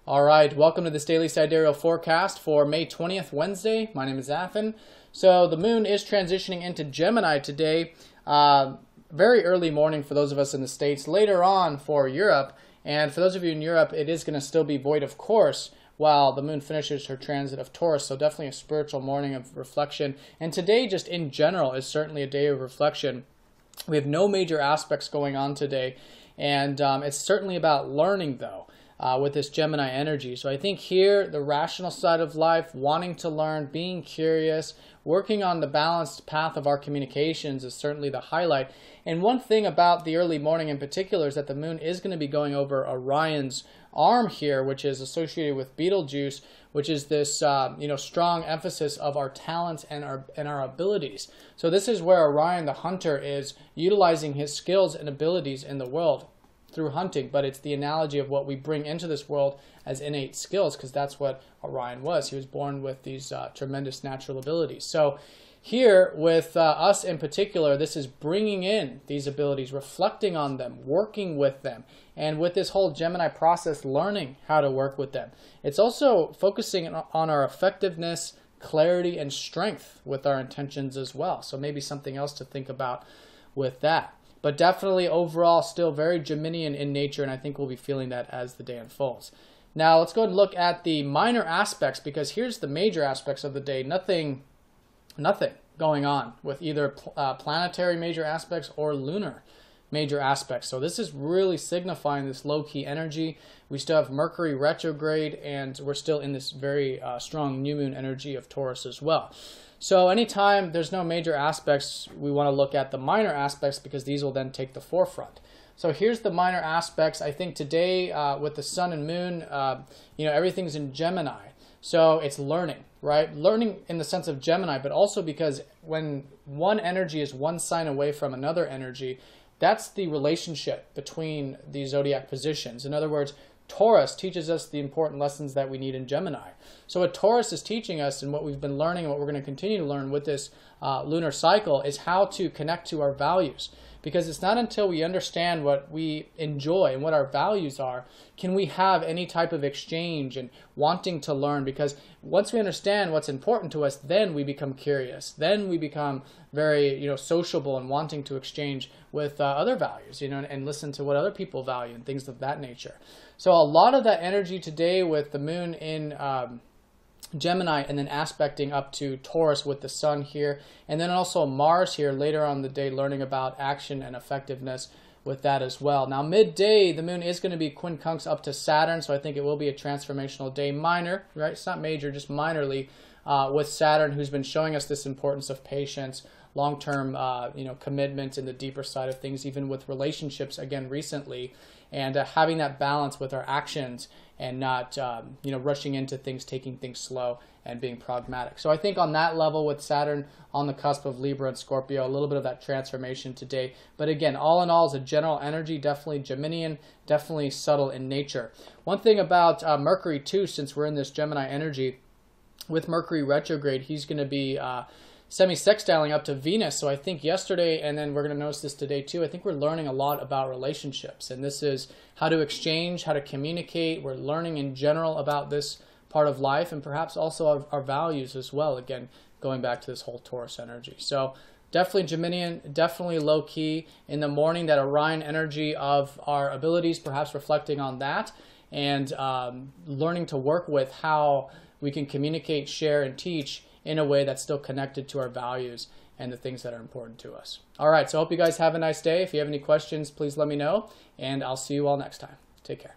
All right, welcome to this daily sidereal forecast for May 20th, Wednesday. My name is Athan. So the moon is transitioning into Gemini today. Very early morning for those of us in the States, later on for Europe. And for those of you in Europe, it is going to still be void of course while the moon finishes her transit of Taurus. So definitely a spiritual morning of reflection. And today, just in general, is certainly a day of reflection. We have no major aspects going on today. And it's certainly about learning, though. With this Gemini energy. So I think here, the rational side of life, wanting to learn, being curious, working on the balanced path of our communications is certainly the highlight. And one thing about the early morning in particular is that the moon is going to be going over Orion's arm here, which is associated with Betelgeuse, which is this strong emphasis of our talents and our abilities. So this is where Orion the hunter is utilizing his skills and abilities in the world through hunting, but it's the analogy of what we bring into this world as innate skills, because that's what Orion was. He was born with these tremendous natural abilities. So here with us in particular, this is bringing in these abilities, reflecting on them, working with them, and with this whole Gemini process, learning how to work with them. It's also focusing on our effectiveness, clarity, and strength with our intentions as well. So maybe something else to think about with that. But definitely overall still very Geminian in nature, and I think we'll be feeling that as the day unfolds. Now let's go ahead and look at the minor aspects, because here's the major aspects of the day. Nothing going on with either planetary major aspects or lunar major aspects. So this is really signifying this low-key energy. We still have Mercury retrograde, and we're still in this very strong new moon energy of Taurus as well. So anytime there's no major aspects, we want to look at the minor aspects, because these will then take the forefront. So here's the minor aspects. I think today with the sun and moon, everything's in Gemini. So it's learning, right? Learning in the sense of Gemini, but also because when one energy is one sign away from another energy, that's the relationship between the zodiac positions. In other words, Taurus teaches us the important lessons that we need in Gemini. So what Taurus is teaching us, and what we've been learning and what we're going to continue to learn with this lunar cycle, is how to connect to our values. Because it's not until we understand what we enjoy and what our values are, can we have any type of exchange and wanting to learn. Because once we understand what's important to us, then we become curious. Then we become very sociable and wanting to exchange with other values, and listen to what other people value and things of that nature. So a lot of that energy today with the moon in Gemini, and then aspecting up to Taurus with the sun here, and then also Mars here later on in the day, learning about action and effectiveness with that as well. Now midday, the moon is going to be quincunx up to Saturn, so I think it will be a transformational day. Minor, right? It's not major, just minorly with Saturn, who's been showing us this importance of patience, long-term commitment in the deeper side of things, even with relationships again recently, and having that balance with our actions and not rushing into things, taking things slow, and being pragmatic. So I think on that level with Saturn on the cusp of Libra and Scorpio, a little bit of that transformation today. But again, all in all, is a general energy, definitely Geminian, definitely subtle in nature. One thing about Mercury too, since we're in this Gemini energy, with Mercury retrograde, he's going to be semi-sextiling up to Venus. So I think yesterday, and then we're going to notice this today too, I think we're learning a lot about relationships. And this is how to exchange, how to communicate. We're learning in general about this part of life, and perhaps also our values as well. Again, going back to this whole Taurus energy. So definitely Geminian, definitely low-key. In the morning, that Orion energy of our abilities, perhaps reflecting on that, and learning to work with how we can communicate, share, and teach in a way that's still connected to our values and the things that are important to us. All right, so I hope you guys have a nice day. If you have any questions, please let me know, and I'll see you all next time. Take care.